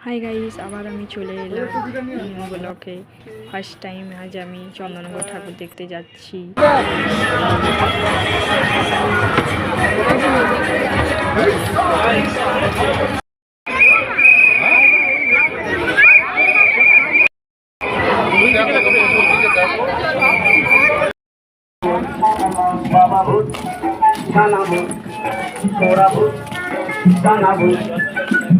Hi guys, আবার আমি চলে এলাম ব্লকে। ফার্স্ট টাইম আজ আমি চন্দননগর ঠাকুর দেখতে যাচ্ছি। বাবা ভূত ছানা ভূত তোরা ভূত ছানা ভূত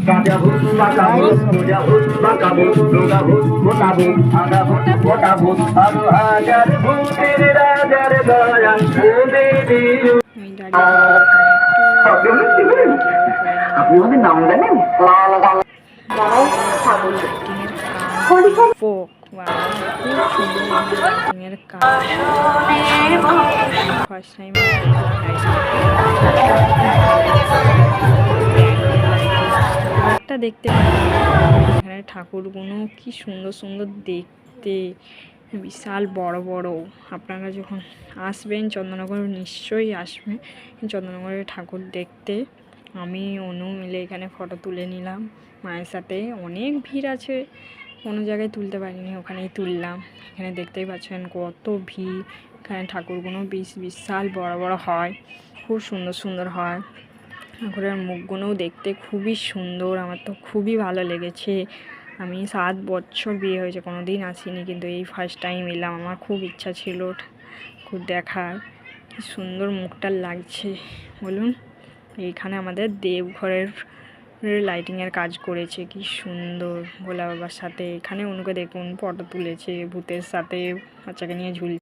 গাঁজা ভূত পাকা ভূত পূজা ভূত পাকা ভূত দুর্গা ভূত মোটা ভূত আধা ভূত মোটা ভূত আরো হাজার ভূতের রাজার দয়া আপনি আমাদের নাম জানেন? ফোক ফার্স্ট টাইম দেখতে এখানে ঠাকুরগুলো কি সুন্দর সুন্দর দেখতে, বিশাল বড় বড়। আপনারা যখন আসবেন চন্দননগর নিশ্চয়ই আসবেন চন্দননগরের ঠাকুর দেখতে। আমি অনু মিলে এখানে ফটো তুলে নিলাম মায়ের সাথে। অনেক ভিড় আছে, কোনো জায়গায় তুলতে পারিনি, ওখানেই তুললাম। এখানে দেখতেই পাচ্ছেন কত ভিড়। এখানে ঠাকুরগুলো বিশাল বড় বড় হয়, খুব সুন্দর সুন্দর হয়। ঠাকুরের মুখগুলোও দেখতে খুবই সুন্দর, আমার তো খুবই ভালো লেগেছে। আমি 7 বছর বিয়ে হয়েছে, কোনো দিন আসিনি, কিন্তু এই ফার্স্ট টাইম এলাম। আমার খুব ইচ্ছা ছিল খুব দেখার। কি সুন্দর মুখটা লাগছে বলুন। এইখানে আমাদের দেবঘরের লাইটিংয়ের কাজ করেছে, কি সুন্দর ভোলা বাবার সাথে। এখানে অনুকে দেখুন ফটো তুলেছে ভূতের সাথে, বাচ্চাকে নিয়ে ঝুলছে।